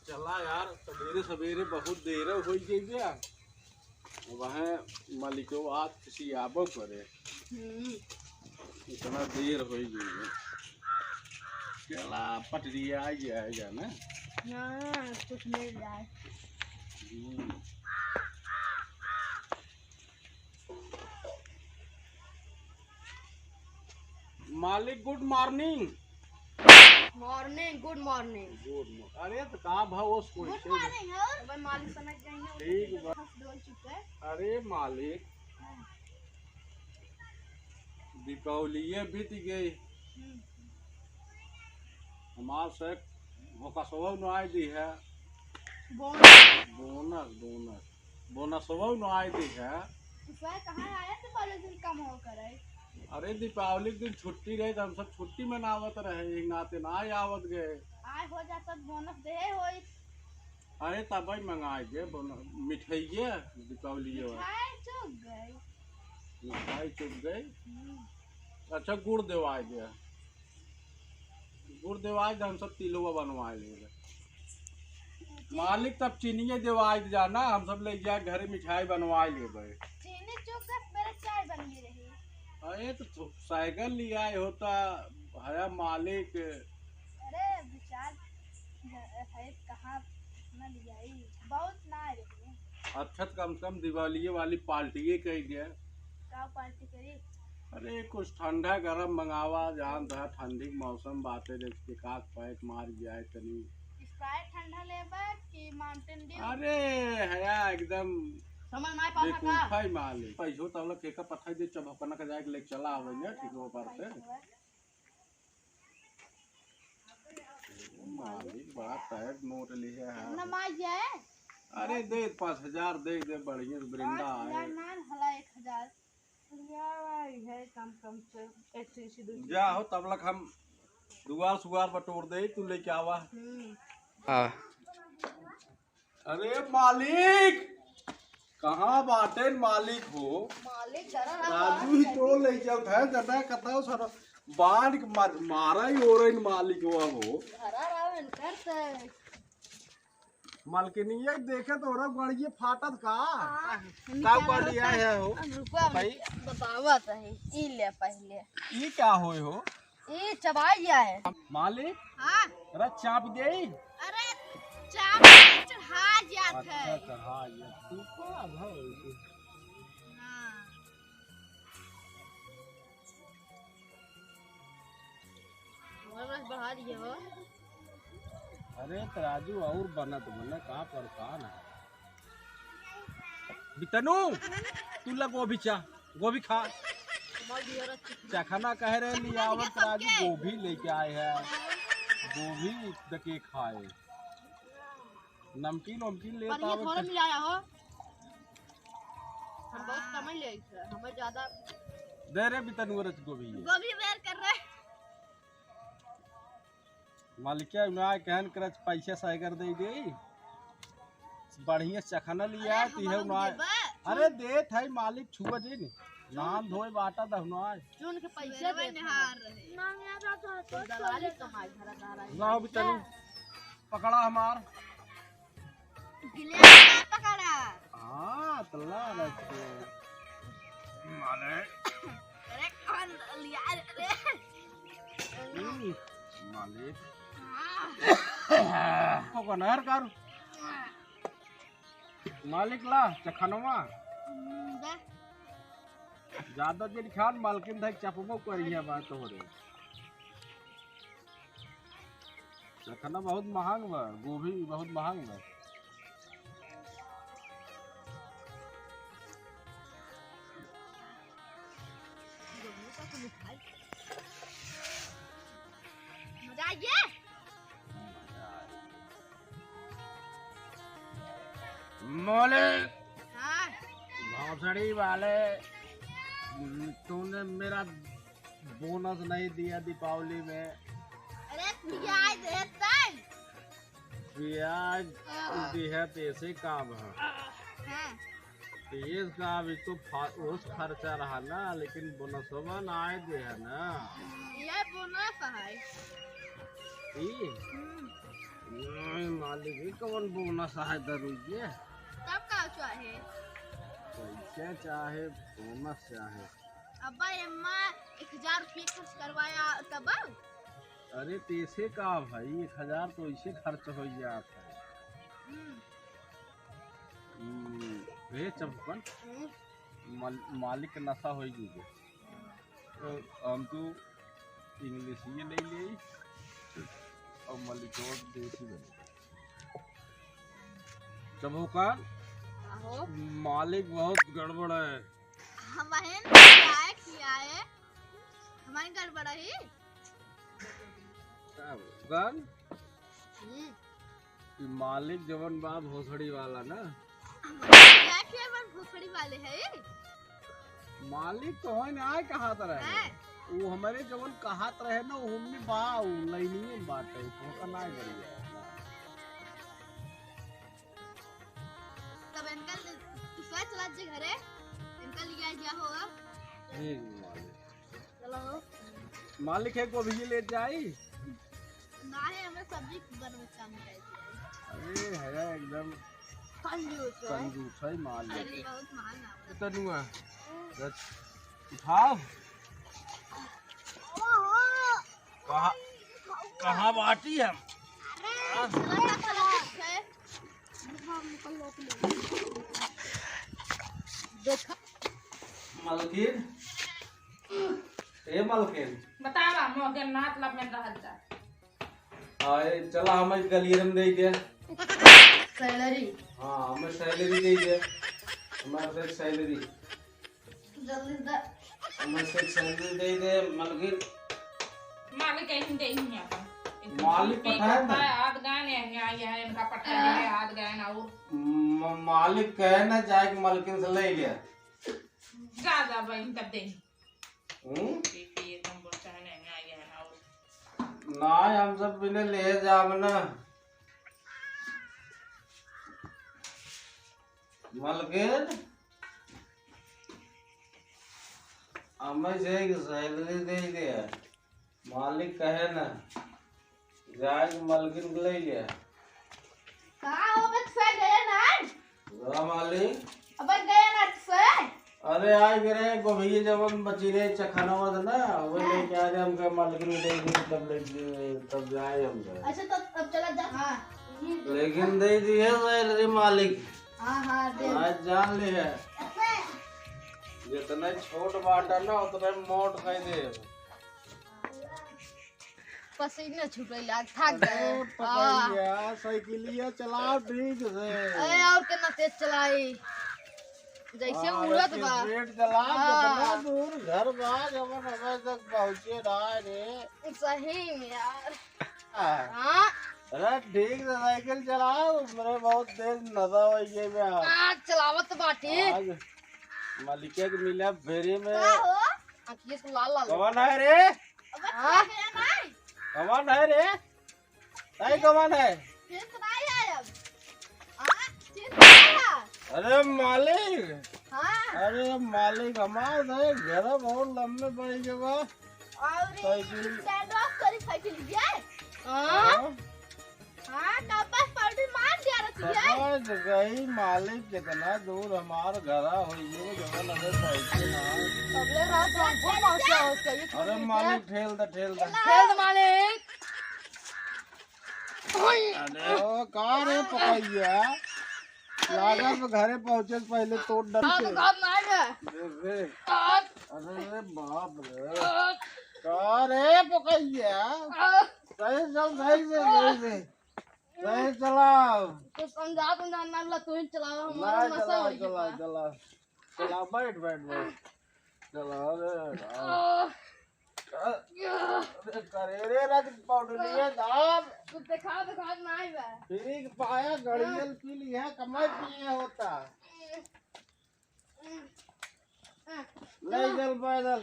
चला यार सवेरे सवेरे बहुत देर हो गई गया वहाँ मालिको आज किसी आबो करे इतना देर हो गई है। चला पटरी आ जाएगा ना। हाँ कुछ मिल जाए। मालिक good morning. Morning good morning. अरे तो कहाँ भाव गुड मॉर्निंग हो भाई मालिक समझ जाएंगे। ठीक बा। बोल चुके हैं। अरे मालिक दीपावली बीत गई हमारे से भोकसवा न आई दी है। बोनस बोनस बोनसवा न आई दी है। कहाँ आया तो कॉलेज में कम हो कर है। अरे दीपावली के दिन छुट्टी रहे तो हम सब छुट्टी मनावत रहे नाते ना आवत गए। आए हो जाता बोनस दे होई। अरे तब ही मंगाए गए मिठाइए दीपावली मिठाई चुक गई। मिठाई चुप गई। अच्छा गुड़ देवाए गया गुड़ देवाए हम सब तिलवा बनवाए ले। मालिक तब चीनी देवाए जाना हम सब ले जाए घर मिठाई बनवाए ले। चीनी चुक गई मेरे चाय बन गई रही। अरे तो साइकिल ले आए होता है मालिक। अरे विचार है कहाँ ना लिया बहुत ना रही। अच्छा कम से कम दिवाली वाली पार्टी कही गया। क्या पार्टी करी। अरे कुछ ठंडा गरम मंगावा जान था ठंडी मौसम बातें देखते काक पैक मार जाए तनी। स्प्राइट ठंडा लेबा कि माउंटेन ड्यू। अरे है एकदम समझ में पास का फाई मालिक पैसो तब लग केका पठाई दे चबकना का जाके ले चला आवे ने ठीक हो पर से। मालिक बड़ा टाइट नोट लिए है नमाज है। अरे दे 5000 दे बढ़िया बरिंदा है मान हला 1000 यार है कम से एक जा हो तब लग हम दुआर सुगार बटोर दे तू लेके आवा। हाँ अरे मालिक कहाँ बाटे मालिक हो। मालिक राजू ही तो ले जाओ है जदा कताओ सर बाढ़ मारा ही हो रही मालिक हो मालकिनिया देखे तो रहा गाड़िए फाटत का कर लिया है हो भाई बतावत है ई ले पहले ई क्या होए हो ई चबा गया है मालिक। हां अरे चाप दे। अरे चाप चढ़ा जात है। अच्छा चढ़ा ये तू का भाव हां बस बढ़ा दिए हो। अरे तराजू और बनत बने का परेशान है बितनू तू ला गोभी खा चखना कह रहे लिया तराजू गोभी लेके आए हैं गोभी दके खाए नमकीन वमकीन ले थोड़ा मिलाया हो। हम बहुत कम ले हमें ज्यादा दे रे बितनू रच गोभी वेर कर रहे मालिकिया ना कहन कर पैसे साइगर दे दे बढ़िया चखना लिया है ना। अरे दे थाई मालिक छुआ जे ने नाम धोए बाटा दहना चुन के पैसे दे निहार रहे मांगया तो दलाली कमाई घरदार आई ना बितनू पकड़ा हमार गिले पकड़ा। हां तल्ला रखे मालिक अरे कौन लिया रे मालिक को नहर कर मालिक ला चखनवा ज्यादा दिन खान मालकिन धक चपमो करिया बात हो रे चखना बहुत महंग बा गोभी बहुत महंग बा। मजा आया मोले हां भौसड़ी वाले तूने मेरा बोनस नहीं दिया दीपावली में। अरे प्याज देता प्याज है तो ऐसे काम है हां तेज का अभी तो उस खर्चा रहा ना लेकिन बोनसवा ना आए दे है ना ये बोनस है मालिक ही कौन बोनस है दरुइए तब का चाहे पैसे चाहे बोनस चाहे। अब्बा अम्मा 1000 रुपये खर्च करवाया तब। अरे पैसे का भाई 1000 तो ऐसे खर्च हो जाता है। वे चंपन मालिक का नशा हो गई हम तो इंग्लिश ही नहीं ले और मालिक और देसी बने चबोकान मालिक बहुत गड़बड़ है। हम बहन किया है हमारी गड़बड़ है गन मालिक जवन बा भोसड़ी वाला ना क्या किया भोसड़ी वाले है मालिक तो है ना आए कहा रहे वो हमारे जवन कहात रहे ना हमने बा लाइनिए बात है तो ना करिए तब इनका दूसरा चला जे घरे इनका लिया जा होगा चलो मालिक है को भी ले जाई ना है हमें सब्जी बनवे काम करे। अरे है एकदम कंजूस है मालिक। अरे बहुत महान है तनुआ उठाओ कहाँ कहाँ बाटी है मलकिन ए मलकिन बतावा मोगे नात लब में रहल जा आए चला हमें गलियर में दे दे सैलरी। हाँ हमें सैलरी दे दे हमारे से सैलरी जल्दी दे हमें से सैलरी दे दे मलकिन मालिक कहीं दे ही नहीं आता मालिक पता है ना आद गाने है इनका पट्टा है आद गाने और मालिक कहे ना जाए कि मलकिन से ले लिया जा बहन तब दे एकदम बोलता है ना हम सब बिना ले जाम ना मलकिन हमें से सैलरी दे दे मालिक कहे ना जाए मलकिन को ले लिया कहाँ हो बस से गया ना मालिक अब गया ना से अरे आए गिरे गोभी जब बची रहे चखाना हुआ था ना वो लेके आ रहे हमके मलकिन दे दी तब जाए हम अच्छा तो अब चला जा। हाँ लेकिन दे दी है सैलरी मालिक। हाँ दे आज जान ले है जितना छोट बाटा ना उतना मोट खाई दे पसीना छूट रही थक गए पकड़िया साइकिलिया चलाओ ठीक से अरे और कितना तेज चलाई जैसे उड़त बा स्पीड चला कितना दूर घर बा जब हमें तक पहुंचे रहा रे सही में यार। हाँ अरे ठीक से साइकिल चलाओ मेरे बहुत तेज नशा हो गई मैं आज चलावत बाटी आज मालिके के मिला फेरी में आंखिए से लाल लाल कौन है रे हां कौन है रे नहीं कौन है फिर तो नहीं आया हां अरे मालिक हां अरे मालिक हमारे घर बहुत लंबे पड़ गए बा और साइकिल स्टैंड ऑफ करी साइकिल लीजिए हां हां डब्बा पाउडर मार दिया रखी है समझ गई मालिक कितना दूर हमारा घर हुई है जब लगे साइकिल अगले रात हमको पहुंचा उसका ये अरे मालिक ठेल दे मालिक अरे ओ कहाँ रे पकैया लागत घरे पहुंचे पहले तोड़ डर से देख अरे बाप रे कहाँ रे पकैया सही चलाओ तो समझा ना तू ही चलाओ ना हमारा नशा हो चला बैठ चला अरे करे रे रात पाउडर लिए दाब तू दिखा नहीं बा फिर पाया गड़ियल पी ली है कमाई पिए होता ले चल पैदल